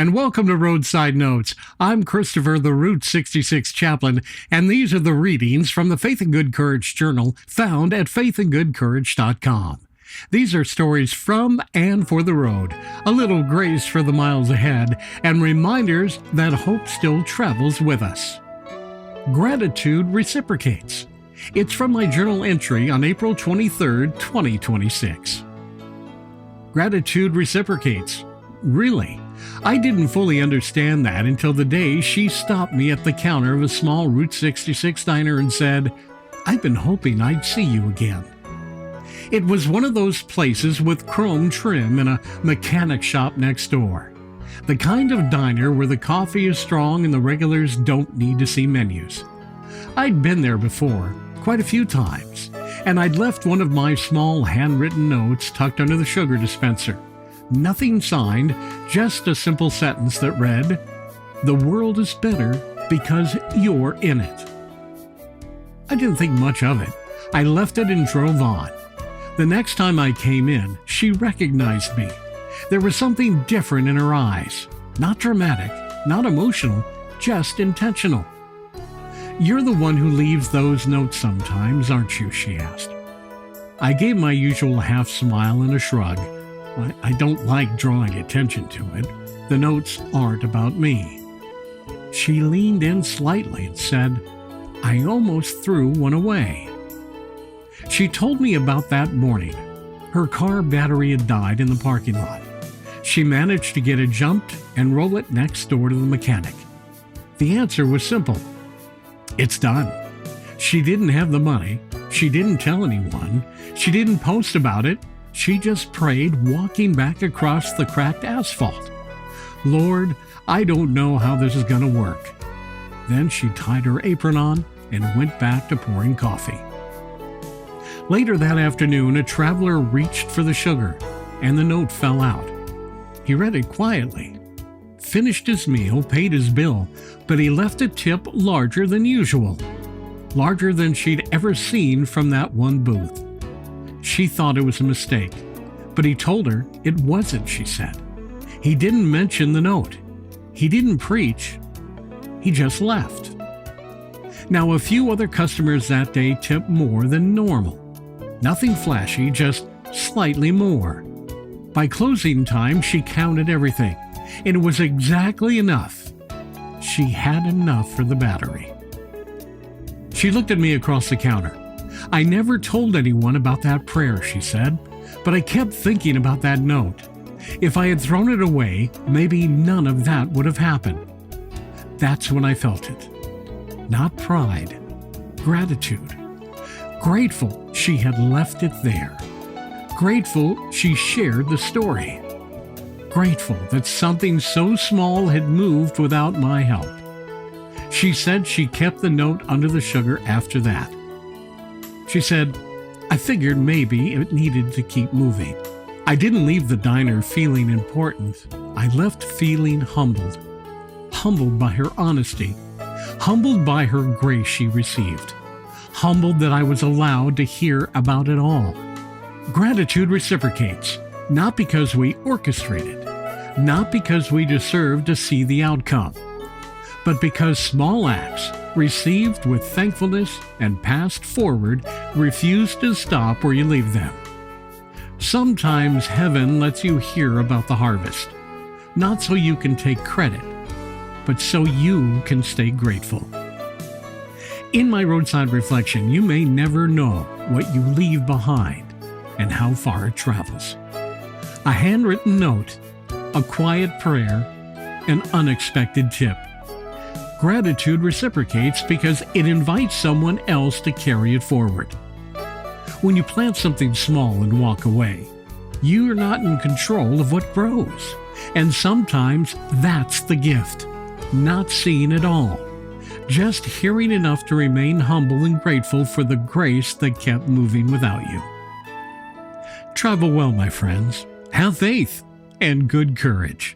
and welcome to Roadside Notes. I'm Christopher, the Route 66 chaplain, and these are the readings from the Faith and Good Courage Journal found at FaithAndGoodCourage.com. These are stories from and for the road, a little grace for the miles ahead, and reminders that hope still travels with us. Gratitude Reciprocates. It's from my journal entry on April 23, 2026. Gratitude reciprocates. Really? I didn't fully understand that until the day she stopped me at the counter of a small Route 66 diner and said, "I've been hoping I'd see you again." It was one of those places with chrome trim and a mechanic shop next door. The kind of diner where the coffee is strong and the regulars don't need to see menus. I'd been there before, quite a few times, and I'd left one of my small handwritten notes tucked under the sugar dispenser. Nothing signed, just a simple sentence that read, "The world is better because you're in it." I didn't think much of it. I left it and drove on. The next time I came in, she recognized me. There was something different in her eyes. Not dramatic, not emotional, just intentional. "You're the one who leaves those notes sometimes, aren't you?" she asked. I gave my usual half smile and a shrug. I don't like drawing attention to it. The notes aren't about me. She leaned in slightly and said, "I almost threw one away." She told me about that morning. Her car battery had died in the parking lot. She managed to get it jumped and roll it next door to the mechanic. The answer was simple. It's done. She didn't have the money. She didn't tell anyone. She didn't post about it. She just prayed, walking back across the cracked asphalt. "Lord, I don't know how this is going to work." Then she tied her apron on and went back to pouring coffee. Later that afternoon, a traveler reached for the sugar, and the note fell out. He read it quietly, finished his meal, paid his bill, but he left a tip larger than usual, larger than she'd ever seen from that one booth. She thought it was a mistake, but he told her it wasn't, she said. He didn't mention the note. He didn't preach. He just left. Now, a few other customers that day tipped more than normal. Nothing flashy, just slightly more. By closing time, she counted everything, and it was exactly enough. She had enough for the battery. She looked at me across the counter. "I never told anyone about that prayer," she said, "but I kept thinking about that note. If I had thrown it away, maybe none of that would have happened." That's when I felt it. Not pride, gratitude. Grateful she had left it there. Grateful she shared the story. Grateful that something so small had moved without my help. She said she kept the note under the sugar after that. She said, "I figured maybe it needed to keep moving." I didn't leave the diner feeling important. I left feeling humbled. Humbled by her honesty. Humbled by her grace she received. Humbled that I was allowed to hear about it all. Gratitude reciprocates, not because we orchestrated, not because we deserve to see the outcome, but because small acts, received with thankfulness and passed forward, refuse to stop where you leave them. Sometimes heaven lets you hear about the harvest, not so you can take credit, but so you can stay grateful. In my roadside reflection, you may never know what you leave behind and how far it travels. A handwritten note, a quiet prayer, an unexpected tip. Gratitude reciprocates because it invites someone else to carry it forward. When you plant something small and walk away, you are not in control of what grows. And sometimes that's the gift. Not seeing it all. Just hearing enough to remain humble and grateful for the grace that kept moving without you. Travel well, my friends. Have faith and good courage.